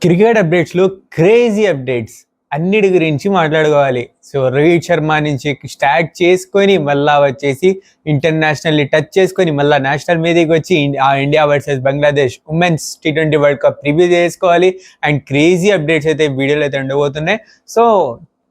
Cricket అప్డేట్స్లో crazy updates అన్నిటి గురించి మాట్లాడుకోవాలి. సో రోహిత్ శర్మ నుంచి స్టార్ట్ చేసుకొని మళ్ళా వచ్చేసి ఇంటర్నేషనల్లీ టచ్ చేసుకొని మళ్ళీ నేషనల్ మీదకి వచ్చి India versus Bangladesh women's T20 world cup review చేసుకోవాలి. అండ్ క్రేజీ అప్డేట్స్ అయితే వీడియోలో అయితే ఉండబోతున్నాయి. సో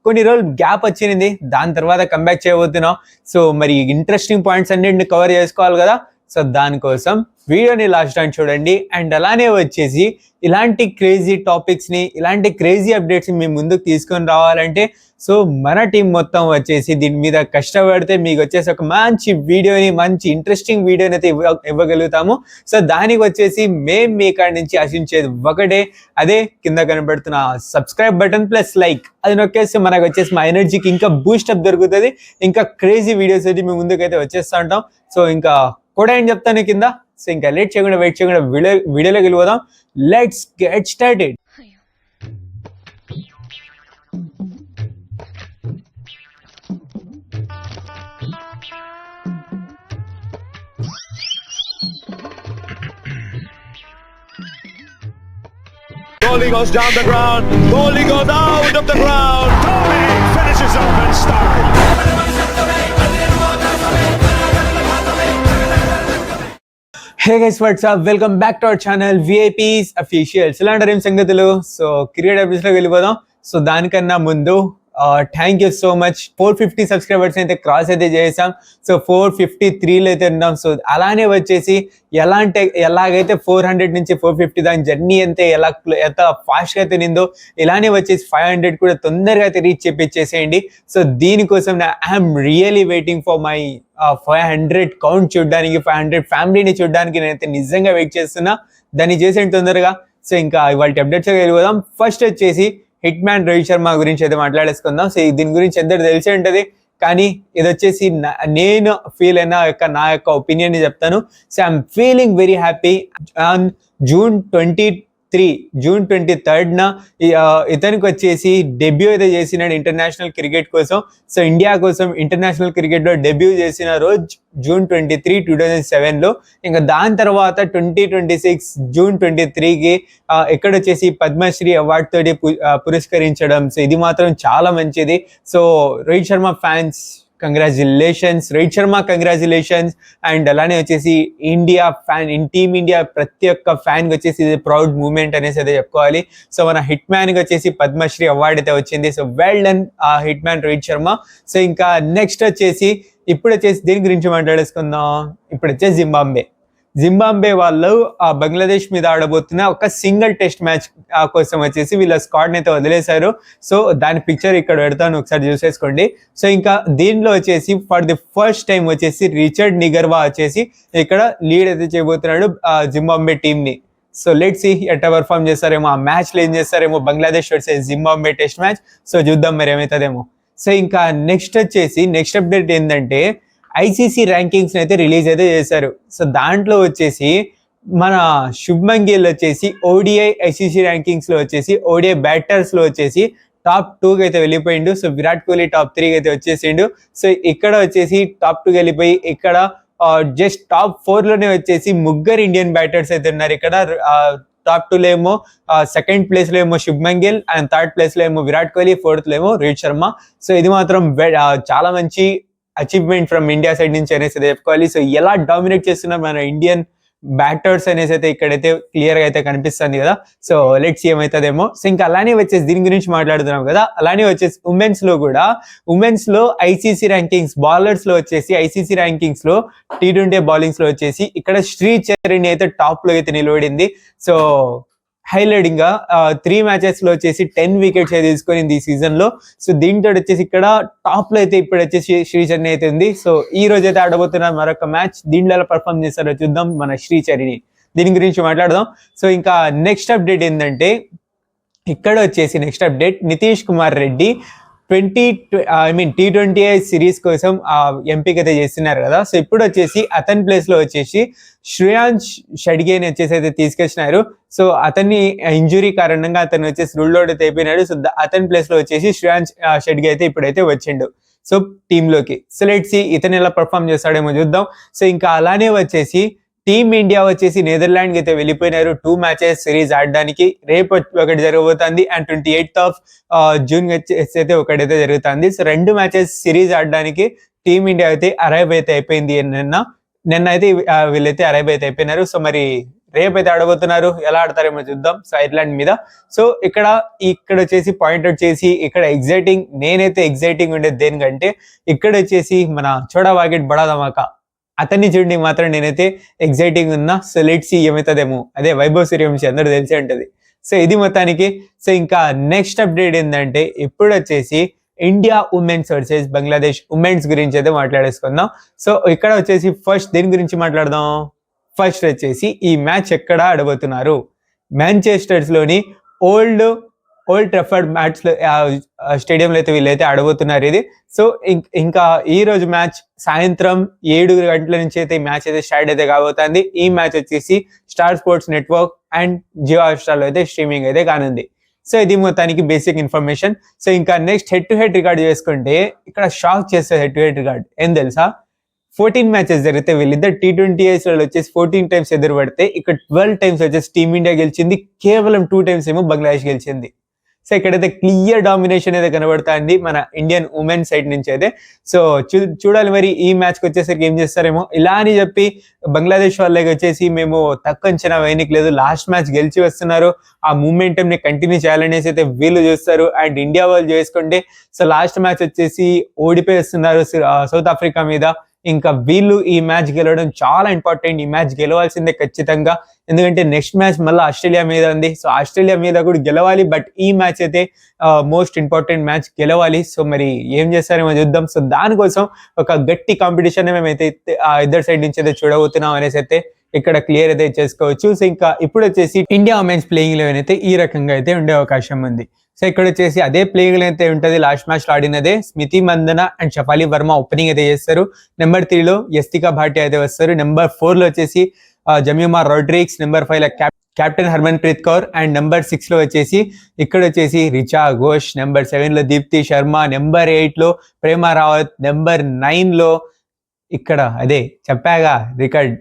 కొన్ని రోజులు గ్యాప్ వచ్చింది, దాని తర్వాత కంబ్యాక్ చేయబోతున్నాం. సో మరి ఇంట్రెస్టింగ్ పాయింట్స్ అన్నింటిని కవర్ చేసుకోవాలి కదా. సో దానికోసం వీడియోని లాస్ట్ టైం చూడండి. అండ్ అలానే వచ్చేసి ఇలాంటి క్రేజీ టాపిక్స్ని, ఇలాంటి క్రేజీ అప్డేట్స్ని మేము ముందుకు తీసుకొని రావాలంటే సో మన టీం మొత్తం వచ్చేసి దీని మీద కష్టపడితే మీకు వచ్చేసి ఒక మంచి వీడియోని, మంచి ఇంట్రెస్టింగ్ వీడియోని అయితే ఇవ్వగలుగుతాము. సో దానికి వచ్చేసి మేము మీ కాడి నుంచి ఆశించేది ఒకటే, అదే కింద కనబడుతున్న సబ్స్క్రైబ్ బటన్ ప్లస్ లైక్ అది నొక్కేస్తే మనకు వచ్చేసి మా ఎనర్జీకి ఇంకా బూస్టప్ దొరుకుతుంది. ఇంకా క్రేజీ వీడియోస్ అయితే మేము ముందుకైతే వచ్చేస్తూ ఉంటాం. సో ఇంకా కూడా ఏం చెప్తాను కింద. సో ఇంకా వెయిట్ చేయకుండా వీడియోలోకి వెళ్ళిపోదాం. Let's get started. Kohli goes down the ground. Kohli goes out of the ground. Kohli finishes off in style. Hey guys, what's up, welcome back to our channel VIPs officials. ఇలాంటి ఏం సంగతులు. So cricket అప్డేట్స్లోకి వెళ్ళిపోదాం. So దానికన్నా ముందు thank you so much. 450 subscribers అయితే cross అయితే చేసాం. So 453లో అయితే ఉన్నాం. సో అలానే వచ్చేసి ఎలాగైతే 400 నుంచి 450 దాని జర్నీ అంతే ఎంత ఫాస్ట్గా అయితే నిందో ఇలానే వచ్చేసి 500 కూడా తొందరగా అయితే రీచ్ చేపించేసేయండి. సో దీనికోసం I'm really waiting for my 500 count చూడడానికి, 500 ఫ్యామిలీని చూడడానికి నేనైతే నిజంగా వెయిట్ చేస్తున్నా. దాన్ని చేసేయండి తొందరగా. సో ఇంకా ఇవాళ అప్డేట్స్ వెళ్ళిపోదాం. ఫస్ట్ వచ్చేసి హిట్ మ్యాన్ రోహిత్ శర్మ గురించి అయితే మాట్లాడేసుకుందాం. సో దీని గురించి అందరు తెలిసే ఉంటుంది, కానీ ఇది వచ్చేసి నేను ఫీల్ అయిన నా యొక్క ఒపీనియన్ చెప్తాను. So I'm feeling very happy. On June 23rd ఇతనికి వచ్చేసి డెబ్యూ అయితే చేసినాడు ఇంటర్నేషనల్ క్రికెట్ కోసం. సో ఇండియా కోసం ఇంటర్నేషనల్ క్రికెట్లో డెబ్యూ చేసిన రోజు June 23, 2007లో. ఇంకా దాని తర్వాత 2026 June 23కి ఇక్కడ వచ్చేసి పద్మశ్రీ అవార్డు తోటి పురస్కరించడం. సో ఇది మాత్రం చాలా మంచిది. So Rohit Sharma fans congratulations, Rohit Sharma congratulations. And అలానే వచ్చేసి టీమ్ ఇండియా ప్రతి ఒక్క ఫ్యాన్కి వచ్చేసి ఇది ప్రౌడ్ మూమెంట్ అనేసి అయితే చెప్పుకోవాలి. సో మన హిట్ మ్యాన్కి వచ్చేసి పద్మశ్రీ అవార్డు అయితే వచ్చింది. So well done hit man Rohit Sharma. So ఇంకా నెక్స్ట్ వచ్చేసి ఇప్పుడు వచ్చేసి దీని గురించి మాట్లాడేసుకుందాం. ఇప్పుడు వచ్చేసి జింబాబ్వే వాళ్ళు బంగ్లాదేశ్ మీద ఆడబోతున్న ఒక సింగిల్ టెస్ట్ మ్యాచ్ కోసం వచ్చేసి వీళ్ళ స్క్వాడ్ని అయితే వదిలేశారు. సో దాని పిక్చర్ ఇక్కడ పెడతాను, ఒకసారి చూసేసుకోండి. సో ఇంకా దీనిలో వచ్చేసి ఫర్ ది ఫస్ట్ టైం వచ్చేసి రిచర్డ్ నిగర్వా వచ్చేసి ఇక్కడ లీడ్ అయితే చేయబోతున్నాడు జింబాబ్వే టీమ్ని. సో లెట్స్ సీ ఎట్లా పర్ఫార్మ్ చేస్తారేమో, ఆ మ్యాచ్లో ఏం చేస్తారేమో Bangladesh versus Zimbabwe test match. So చూద్దాం మరి ఏమవుతుందేమో. సో ఇంకా నెక్స్ట్ అప్డేట్ ఏంటంటే ICC ర్యాంకింగ్స్ అయితే రిలీజ్ అయితే చేశారు. సో దాంట్లో వచ్చేసి మన శుభ్మన్ గిల్ వచ్చేసి ODI ICC ర్యాంకింగ్స్లో వచ్చేసి ODI బ్యాటర్స్లో వచ్చేసి టాప్ 2కి అయితే వెళ్ళిపోయిండు. సో విరాట్ కోహ్లీ టాప్ 3కి అయితే వచ్చేసిండు. సో ఇక్కడ వచ్చేసి టాప్ 2కి వెళ్ళిపోయి ఇక్కడ జస్ట్ టాప్ 4లోనే వచ్చేసి ముగ్గురు ఇండియన్ బ్యాటర్స్ అయితే ఉన్నారు. ఇక్కడ టాప్ 2లో ఏమో సెకండ్ ప్లేస్లో ఏమో శుభ్మన్ గిల్, అండ్ థర్డ్ ప్లేస్లో ఏమో విరాట్ కోహ్లీ, ఫోర్త్లో ఏమో రోహిత్ శర్మ. సో ఇది మాత్రం చాలా మంచి అచీవ్మెంట్ ఫ్రమ్ ఇండియా సైడ్ నుంచి అనేసి అయితే చెప్పుకోవాలి. సో ఎలా డామినేట్ చేస్తున్నారు మన ఇండియన్ బ్యాటర్స్ అనేసి అయితే ఇక్కడైతే క్లియర్గా అయితే కనిపిస్తుంది కదా. So let's ఏమవుతుందేమో. సో ఇంకా అలానే వచ్చేసి దీని గురించి మాట్లాడుతున్నాం కదా, అలానే వచ్చేసి ఉమెన్స్ లో ICC ర్యాంకింగ్స్ బౌలర్స్ లో వచ్చేసి ICC ర్యాంకింగ్స్ లో T20 బౌలింగ్స్ లో వచ్చేసి ఇక్కడ శ్రీచరణి అయితే టాప్ లో అయితే నిలబడింది. సో హైలైటింగ్ గా 3 మ్యాచెస్ లో వచ్చేసి 10 వికెట్స్ అయితే తీసుకునింది ఈ సీజన్ లో. సో దీంతో వచ్చేసి ఇక్కడ టాప్ లో అయితే ఇప్పుడు వచ్చేసి శ్రీచరణి అయితే ఉంది. సో ఈ రోజు అయితే ఆడబోతున్నారు మరొక మ్యాచ్. దీంట్లో ఎలా పర్ఫార్మ్ చేస్తారో చూద్దాం మన శ్రీచరణి. దీని గురించి మాట్లాడదాం. సో ఇంకా నెక్స్ట్ అప్డేట్ ఏంటంటే ఇక్కడ వచ్చేసి నితీష్ కుమార్ రెడ్డి T20 సిరీస్ కోసం ఎంపిక అయితే చేస్తున్నారు కదా. సో ఇప్పుడు వచ్చేసి అతని ప్లేస్ లో వచ్చేసి శ్రేయాన్స్ షడ్గేని వచ్చేసి అయితే తీసుకొచ్చినారు. సో అతన్ని ఇంజురీ కారణంగా అతను వచ్చేసి రూల్ అవుట్ అయితే అయిపోయినాడు. సో అతని ప్లేస్ లో వచ్చేసి శ్రేయాన్స్ షడ్గే అయితే ఇప్పుడైతే వచ్చిండు సో టీంలోకి. సో లెట్స్ సీ ఇతను ఎలా పర్ఫార్మ్ చేస్తాడేమో చూద్దాం. సో ఇంకా అలానే వచ్చేసి టీమిండియా వచ్చేసి నెదర్లాండ్కి అయితే వెళ్ళిపోయినారు 2 మ్యాచెస్ సిరీస్ ఆడడానికి. రేపు ఒకటి జరగబోతుంది అండ్ 28th జూన్ వచ్చేసి అయితే ఒకటైతే జరుగుతుంది. సో 2 మ్యాచెస్ సిరీస్ ఆడడానికి టీమిండియా అయితే అరైవ్ అయితే అయిపోయింది. నిన్న అయితే వీళ్ళైతే అరైవ్ అయితే అయిపోయినారు. సో మరి రేపు అయితే ఆడబోతున్నారు, ఎలా ఆడతారేమో చూద్దాం. సో ఐర్లాండ్ మీద. సో ఇక్కడ వచ్చేసి పాయింట్అవుట్ చేసి ఇక్కడ నేనైతే ఎగ్జైటింగ్ ఉండేది దేనికంటే ఇక్కడ వచ్చేసి మన చోడా వాగెట్ బడా ధమాకా అతన్ని చూడండి మాత్రం నేనైతే ఎగ్జైటింగ్ ఉన్నా. సో లెట్స్ సీ ఏమవుతుందేమో. అదే వైభవ్ సూర్యవంశీ అందరూ తెలిసే ఉంటది. సో ఇది మొత్తానికి. సో ఇంకా నెక్స్ట్ అప్డేట్ ఏంటంటే ఇప్పుడు వచ్చేసి India women's versus Bangladesh women's గురించి అయితే మాట్లాడేసుకుందాం. సో ఇక్కడ వచ్చేసి ఫస్ట్ దేని గురించి మాట్లాడదాం. ఫస్ట్ వచ్చేసి ఈ మ్యాచ్ ఎక్కడ ఆడబోతున్నారు. మాంచెస్టర్స్ లోని ఓల్డ్ ట్రాఫర్డ్ మ్యాచ్ స్టేడియంలో అయితే వీళ్ళైతే ఆడబోతున్నారు ఇది. సో ఇంకా ఈ రోజు మ్యాచ్ సాయంత్రం 7 గంటల నుంచి అయితే ఈ మ్యాచ్ అయితే స్టార్ట్ అయితే కాబోతుంది. ఈ మ్యాచ్ వచ్చేసి Star Sports network and Jio Hotstar లో అయితే స్ట్రీమింగ్ అయితే కానుంది. సో ఇది మొత్తానికి బేసిక్ ఇన్ఫర్మేషన్. సో ఇంకా next head to head record చేసుకుంటే ఇక్కడ షాక్ చేస్తే హెడ్ టు హెడ్ రికార్డ్ ఏం తెలుసా. 14 మ్యాచెస్ జరిగితే వీళ్ళిద్దరు T20s లో వచ్చేసి 14 టైమ్స్ ఎదురు పడితే ఇక్కడ 12 టైమ్స్ వచ్చేసి టీమిండియా గెలిచింది, కేవలం 2 టైమ్స్ ఏమో బంగ్లాదేశ్ గెలిచింది. సో ఇక్కడైతే క్లియర్ డామినేషన్ అయితే కనబడుతుంది మన ఇండియన్ ఉమెన్ సైడ్ నుంచి అయితే. సో చూడాలి మరి ఈ మ్యాచ్కి వచ్చేసరికి ఏం చేస్తారేమో. ఇలా అని చెప్పి బంగ్లాదేశ్ వాళ్ళకి వచ్చేసి మేము తక్కువ అంచనా వేయనికి లేదు, లాస్ట్ మ్యాచ్ గెలిచి వస్తున్నారు, ఆ మూమెంటం ని కంటిన్యూ చేయాలనేసి అయితే వీళ్ళు చూస్తారు. అండ్ ఇండియా వాళ్ళు చేసుకుంటే సో లాస్ట్ మ్యాచ్ వచ్చేసి ఓడిపోయి వస్తున్నారు సౌత్ ఆఫ్రికా మీద. ఇంకా వీళ్ళు ఈ మ్యాచ్ గెలవడం చాలా ఇంపార్టెంట్. ఈ మ్యాచ్ గెలవాల్సిందే ఖచ్చితంగా, ఎందుకంటే నెక్స్ట్ మ్యాచ్ మళ్ళీ ఆస్ట్రేలియా మీద ఉంది. సో ఆస్ట్రేలియా మీద కూడా గెలవాలి, బట్ ఈ మ్యాచ్ అయితే మోస్ట్ ఇంపార్టెంట్ మ్యాచ్ గెలవాలి. సో మరి ఏం చేస్తారేమో చూద్దాం. సో దానికోసం ఒక గట్టి కాంపిటీషన్ మేమైతే ఇద్దరు సైడ్ నుంచి అయితే చూడబోతున్నాం అనేసి అయితే ఇక్కడ క్లియర్ అయితే చేసుకోవచ్చు. సో ఇంకా ఇప్పుడు వచ్చేసి ఇండియా ఉమెన్స్ ప్లేయింగ్ 11 అయితే ఈ రకంగా అయితే ఉండే అవకాశం ఉంది. సో ఇక్కడ వచ్చేసి అదే ప్లేయింగ్ అయితే ఉంటుంది లాస్ట్ మ్యాచ్ లో ఆడినదే. స్మృతి మందన అండ్ షఫాలి వర్మ ఓపెనింగ్ అయితే చేస్తారు. నెంబర్ 3 లో యస్తికా భాటియా అయితే వస్తారు. నెంబర్ 4 లో వచ్చేసి జమ్యుమా రోడ్రిగ్స్, నెంబర్ 5 లో captain Harman Preet Kaur and number 6 లో వచ్చేసి ఇక్కడ వచ్చేసి రిచా ఘోష్, నెంబర్ 7 లో దీప్తి శర్మ, నెంబర్ 8 లో ప్రేమ రావత్, నెంబర్ 9 లో ఇక్కడ అదే చెప్పాగా రికార్డ్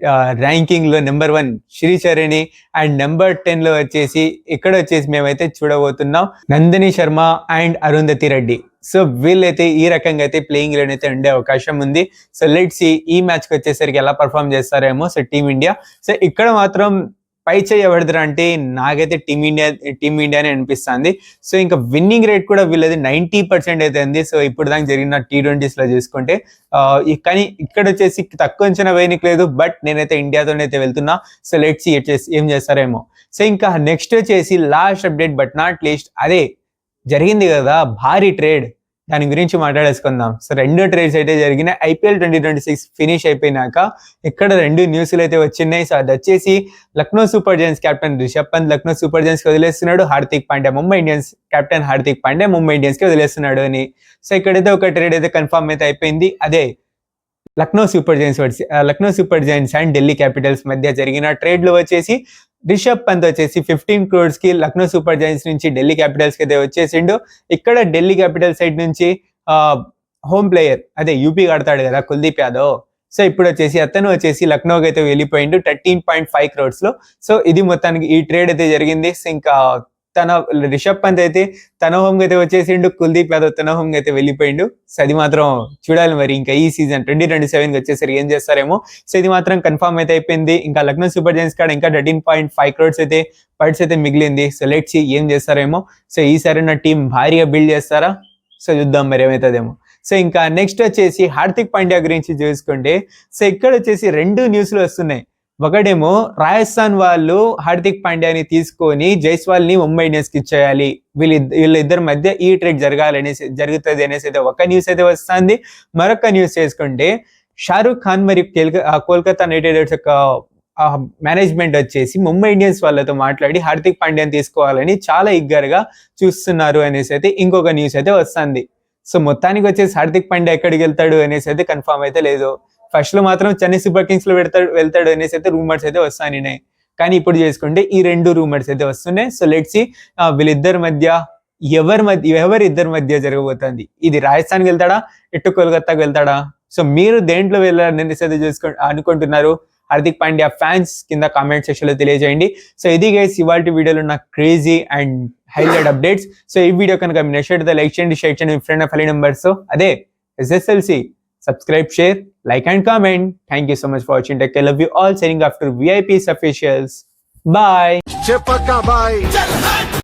ర్యాంకింగ్ లో నెంబర్ 1 శ్రీచరణి అండ్ నెంబర్ 10 లో వచ్చేసి ఇక్కడ వచ్చేసి మేమైతే చూడబోతున్నాం నందిని శర్మ అండ్ అరుంధతి రెడ్డి. సో వీళ్ళైతే ఈ రకంగా అయితే ప్లేయింగ్ లో అయితే ఉండే అవకాశం ఉంది. సో లెట్స్ సీ ఈ మ్యాచ్ కి వచ్చేసరికి ఎలా పర్ఫామ్ చేస్తారేమో. సో టీమిండియా సో ఇక్కడ మాత్రం పై చేయి ఎవరిదిరా అంటే నాకైతే టీమిండియానే అనిపిస్తుంది. సో ఇంకా విన్నింగ్ రేట్ కూడా వీళ్ళది 90% అయితే ఉంది. సో ఇప్పుడు దాకా జరిగిన T20s లో చూసుకుంటే కానీ ఇక్కడ వచ్చేసి తక్కువ అంచనా వేయనికి లేదు, బట్ నేనైతే ఇండియాతోనైతే వెళ్తున్నా. సో లెట్స్ సీ ఏం చేస్తారేమో. సో ఇంకా నెక్స్ట్ వచ్చేసి last update but not least, అదే జరిగింది కదా భారీ ట్రేడ్, దాని గురించి మాట్లాడేసుకుందాం. సో 2 ట్రేడ్స్ అయితే జరిగినాయి. IPL 2026 ఫినిష్ అయిపోయినాక ఇక్కడ 2 న్యూస్లు అయితే వచ్చినాయి. సో అది వచ్చేసి Lucknow Super Giants captain Rishabh Pant Lucknow Super Giants కి వదిలేస్తున్నాడు, Hardik Pandya Mumbai Indians captain Hardik Pandya Mumbai Indians కి వదిలేస్తున్నాడు అని. సో ఇక్కడైతే ఒక ట్రేడ్ అయితే కన్ఫర్మ్ అయితే అయిపోయింది. అదే Lucknow Super Giants and Delhi Capitals మధ్య జరిగిన ట్రేడ్ లో వచ్చేసి రిషబ్ పంత్ వచ్చేసి 15 crores కి లక్నో సూపర్ జైంట్స్ నుంచి ఢిల్లీ క్యాపిటల్స్ కి అయితే వచ్చేసిండు. ఇక్కడ ఢిల్లీ క్యాపిటల్ సైడ్ నుంచి హోమ్ ప్లేయర్ అదే యూపీ ఆడతాడు కదా కుల్దీప్ యాదవ్. సో ఇప్పుడు వచ్చేసి అతను వచ్చేసి లక్నోకి అయితే వెళ్ళిపోయిండు 13.5 crores లో. సో ఇది మొత్తానికి ఈ ట్రేడ్ అయితే జరిగింది. ఇంకా రిషబ్ పంత్ అయితే తన హోమ్ అయితే వచ్చేసిండు, కుల్దీప్ యాదవ్ తన హోమ్ అయితే వెళ్ళిపోయిండు. సో అది మాత్రం చూడాలి మరి ఇంకా ఈ సీజన్ 2027 వచ్చేసరికి ఏం చేస్తారేమో. సో ఇది మాత్రం కన్ఫర్మ్ అయితే అయిపోయింది. ఇంకా లక్నో సూపర్ జైంట్స్ కాడ ఇంకా 13.5 crores అయితే పర్స్ అయితే మిగిలింది. సో లెట్స్ సీ ఏం చేస్తారేమో. సో ఈసారి నా టీం భారీగా బిల్డ్ చేస్తారా. సో చూద్దాం మరి ఏమవుతుందేమో. సో ఇంకా నెక్స్ట్ వచ్చేసి హార్దిక్ పాండ్యా గురించి చూసుకుంటే సో ఇక్కడ వచ్చేసి 2 న్యూస్లు వస్తున్నాయి. ఒకటేమో రాజస్థాన్ వాళ్ళు హార్దిక్ పాండ్యాని తీసుకొని జైస్వాల్ ని ముంబై ఇండియన్స్ కి ఇచ్చేయాలి, వీళ్ళిద్దరి మధ్య ఈ ట్రేడ్ జరుగుతుంది అనేసి అయితే ఒక న్యూస్ అయితే వస్తుంది. మరొక న్యూస్ చేసుకుంటే షారూక్ ఖాన్ మరియు కోల్కతా నైట్ రైడర్స్ యొక్క మేనేజ్మెంట్ వచ్చేసి ముంబై ఇండియన్స్ వాళ్ళతో మాట్లాడి హార్దిక్ పాండ్యాని తీసుకోవాలని చాలా ఇగ్గరగా చూస్తున్నారు అనేసి అయితే ఇంకొక న్యూస్ అయితే వస్తుంది. సో మొత్తానికి వచ్చేసి హార్దిక్ పాండ్యా ఎక్కడికి వెళ్తాడు అనేసి అయితే కన్ఫర్మ్ అయితే లేదు. ఫస్ట్ లో మాత్రం చెన్నై సూపర్ కింగ్స్ లో వెళ్తాడు అనేసి అయితే రూమర్స్ అయితే వస్తాయి. కానీ ఇప్పుడు చేసుకుంటే ఈ 2 రూమర్స్ అయితే వస్తున్నాయి. సో లెట్స్ సీ వీళ్ళిద్దరి మధ్య ఎవరిద్దరి మధ్య జరగబోతుంది. ఇది రాజస్థాన్కి వెళ్తాడా, ఇటు కోల్కతాకి వెళ్తాడా. సో మీరు దేంట్లో వెళ్ళాలని అయితే అనుకుంటున్నారు. హార్దిక్ పాండ్యా ఫ్యాన్స్ కింద కామెంట్ సెక్షన్ లో తెలియజేయండి. సో ఇది గైస్ ఇవాల్టి వీడియోలో ఉన్న crazy and highlight updates. So ఈ వీడియో కనుక మీరు నచ్చినట్లయితే లైక్ చేయండి, షేర్ చేయండి మీ ఫ్రెండ్ ఫ్యామిలీ మెంబర్స్. అదే SSLC subscribe, share, like and comment. Thank you so much for watching. Take care. Love you all. Signing off to VIPs officials. Bye. Chepaka bye.